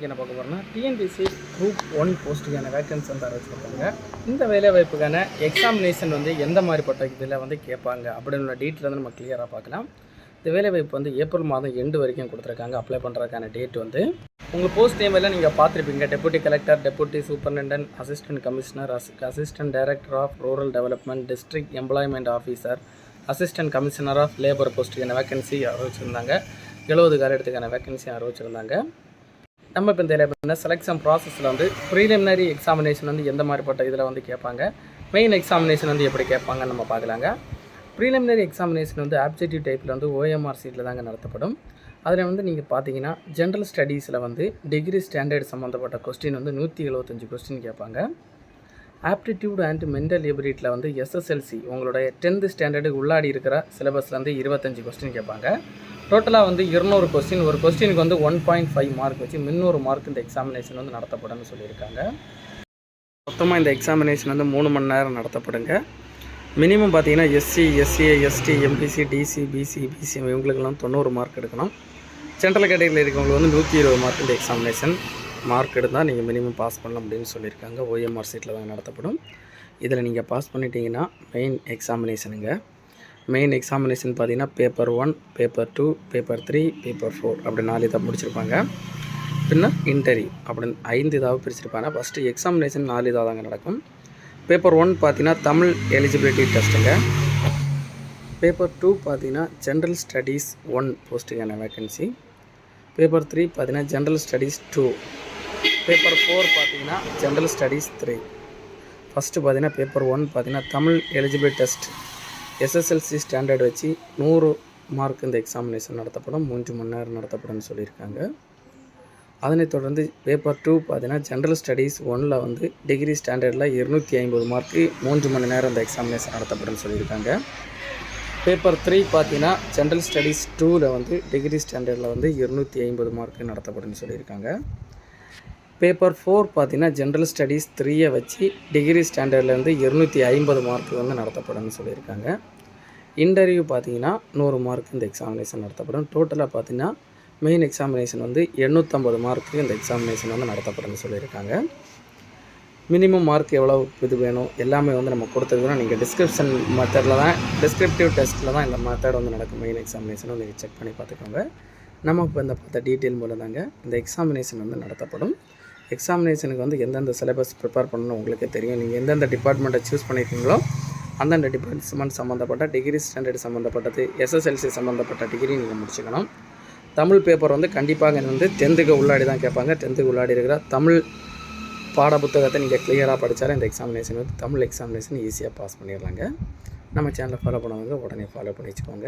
என்ன பார்க்க போகிறோம்னா டிஎன்பிஎஸ்சி குரூப் 1 போஸ்ட்டுக்கான வேக்கன்சி வந்து அறிவிச்சிருக்காங்க. இந்த வேலைவாய்ப்புக்கான எக்ஸாமினேஷன் வந்து எந்த மாதிரிப்பட்ட இதில் வந்து கேட்பாங்க அப்படின்னு டீட்டெயில் வந்து நம்ம கிளியராக பார்க்கலாம். இந்த வேலைவாய்ப்பு வந்து ஏப்ரல் மாதம் எண்டு வரைக்கும் கொடுத்துருக்காங்க. அப்ளை பண்ணுறதுக்கான டேட் வந்து உங்கள் போஸ்ட் நேம் எல்லாம் நீங்கள் பார்த்துருப்பீங்க. Deputy collector, deputy superintendent, assistant commissioner, assistant director of rural development, district employment officer, assistant commissioner of labour போஸ்ட்டுக்கான வேக்கன்சி அறிவிச்சிருந்தாங்க. 70 காலத்துக்கான வேக்கன்சி அறிவிச்சிருந்தாங்க. நம்ம இப்போ இந்த செலெக்ஷன் ப்ராசஸில் வந்து ப்ரீலிமினரி எக்ஸாமினேஷன் வந்து எந்த மாதிரிப்பட்ட இதில் வந்து கேட்பாங்க, மெயின் எக்ஸாமினேஷன் வந்து எப்படி கேட்பாங்கன்னு நம்ம பார்க்கலாங்க. ப்ரீலிமினரி எக்ஸாமினேஷன் வந்து ஆப்ஜெக்டிவ் டைப்பில் வந்து ஓஎம்ஆர் சீட்டில் தாங்க நடத்தப்படும். அதில் வந்து நீங்கள் பார்த்தீங்கன்னா ஜென்ரல் ஸ்டடீஸில் வந்து டிகிரி ஸ்டாண்டர்ட் சம்மந்தப்பட்ட கொஸ்டின் வந்து 175 கொஸ்டின் கேட்பாங்க. ஆப்டிடியூட் அண்ட் மென்டல் எபிலிட்டியில் வந்து எஸ்எஸ்எல்சி உங்களுடைய 10th ஸ்டாண்டர்டுக்கு உள்ளாடி இருக்கிற சிலபஸில் வந்து 25 கொஸ்டின் கேட்பாங்க. டோட்டலாக வந்து 200 கொஸ்டின், ஒரு கொஸ்டினுக்கு வந்து 1.5 மார்க் வச்சு 300 மார்க் இந்த எக்ஸாமினேஷன் வந்து நடத்தப்படும்னு சொல்லியிருக்காங்க. மொத்தமாக இந்த எக்ஸாமினேஷன் வந்து 3 மணி நேரம் நடத்தப்படுங்க. மினிமம் பார்த்தீங்கன்னா SC, SCA, ST, MBC, DC, BC, BC இவங்களுக்கெல்லாம் 90 மார்க் எடுக்கணும். ஜென்ரல் கேட்டகரியில் இருக்கவங்களுக்கு வந்து 120 மார்க் இந்த எக்ஸாமினேஷன் மார்க் எடுத்தால் நீங்கள் மினிமம் பாஸ் பண்ணலாம் அப்படின்னு சொல்லியிருக்காங்க. ஓஎம்ஆர் சீட்டில் தான் நடத்தப்படும். இதில் நீங்கள் பாஸ் பண்ணிட்டீங்கன்னா மெயின் எக்ஸாமினேஷனுங்க. மெயின் எக்ஸாமினேஷன் பார்த்தீங்கன்னா பேப்பர் 1, பேப்பர் 2, பேப்பர் 3, பேப்பர் 4 அப்படி 4 இதாக முடிச்சிருப்பாங்க. பின்னர் இன்டர்வியூ அப்படின்னு 5 இதாக பிரிச்சிருப்பாங்க. ஃபஸ்ட்டு எக்ஸாமினேஷன் 4 இதாக தாங்க நடக்கும். பேப்பர் 1 பார்த்தீங்கன்னா தமிழ் எலிஜிபிலிட்டி டெஸ்ட்டுங்க. பேப்பர் 2 பார்த்தீங்கன்னா ஜென்ரல் ஸ்டடீஸ் 1 போஸ்ட்டுக்கான வேக்கன்சி. பேப்பர் 3 பார்த்தீங்கன்னா ஜென்ரல் ஸ்டடீஸ் 2. பேப்பர் 4 பார்த்தீங்கன்னா ஜென்ரல் ஸ்டடீஸ் 3. ஃபஸ்ட்டு பார்த்தீங்கன்னா பேப்பர் 1 பார்த்தீங்கன்னா Tamil eligibility test SSLC standard வச்சு 100 மார்க் இந்த எக்ஸாமினேஷன் நடத்தப்படும். 3 மணி நேரம் நடத்தப்படும்னு சொல்லியிருக்காங்க. அதனைத் தொடர்ந்து பேப்பர் 2 பார்த்தீங்கன்னா ஜென்ரல் ஸ்டடீஸ் 1 வந்து டிகிரி ஸ்டாண்டர்டில் 250 மார்க்கு 3 மணி நேரம் இந்த எக்ஸாமினேஷன் நடத்தப்படும்னு சொல்லியிருக்காங்க. பேப்பர் 3 பார்த்தீங்கன்னா ஜென்ரல் ஸ்டடீஸ் 2 வந்து டிகிரி ஸ்டாண்டர்டில் வந்து 250 மார்க்கு நடத்தப்படும்னு சொல்லியிருக்காங்க. பேப்பர் 4 பார்த்தீங்கன்னா ஜென்ரல் ஸ்டடீஸ் 3 வச்சு டிகிரி ஸ்டாண்டர்ட்லேருந்து 250 மார்க்கு வந்து நடத்தப்படும்னு சொல்லியிருக்காங்க. இன்டர்வியூ பார்த்தீங்கன்னா 100 மார்க் இந்த எக்ஸாமினேஷன் நடத்தப்படும். டோட்டலாக பார்த்தீங்கன்னா மெயின் எக்ஸாமினேஷன் வந்து 850 மார்க்கு இந்த எக்ஸாமினேஷன் வந்து நடத்தப்படும்னு சொல்லியிருக்காங்க. மினிமம் மார்க் எவ்வளோ இது வேணும் எல்லாமே வந்து நம்ம கொடுத்துருக்கோம். நீங்கள் டிஸ்கிரிப்ஷன் மெத்தடில் தான், டிஸ்கிரிப்டிவ் டெஸ்ட்டில் தான் இந்த மெத்தட் வந்து நடக்கும். மெயின் எக்ஸாமினேஷன் வந்து நீங்கள் செக் பண்ணி பார்த்துக்கோங்க. நம்ம இப்போ இந்த பார்த்த டீட்டெயில் மூலம் தாங்க இந்த எக்ஸாமினேஷன் வந்து நடத்தப்படும். எக்ஸாமினேஷனுக்கு வந்து எந்தெந்த சிலபஸ் ப்ரிப்பேர் பண்ணணும் உங்களுக்கே தெரியும். நீங்கள் எந்தெந்த டிபார்ட்மெண்ட்டை சூஸ் பண்ணியிருக்கீங்களோ அந்தந்த டிபார்ட்மெண்ட் சம்மந்தப்பட்ட டிகிரி ஸ்டாண்டர்ட் சம்மந்தப்பட்டது, எஸ்எஸ்எல்சி சம்மந்தப்பட்ட டிகிரி நீங்கள் முடிச்சுக்கணும். தமிழ் பேப்பர் வந்து கண்டிப்பாக வந்து 10th உள்ளாடி தான் கேட்பாங்க. 10th உள்ளாடி இருக்கிற தமிழ் பாட புத்தகத்தை நீங்கள் கிளியராக படித்தாலும் இந்த எக்ஸாமினேஷன் வந்து தமிழ் எக்ஸாமினேஷன் ஈஸியாக பாஸ் பண்ணிடலாங்க. நம்ம சேனலை ஃபாலோ பண்ணுவாங்க, உடனே ஃபாலோ பண்ணி வச்சுக்கோங்க.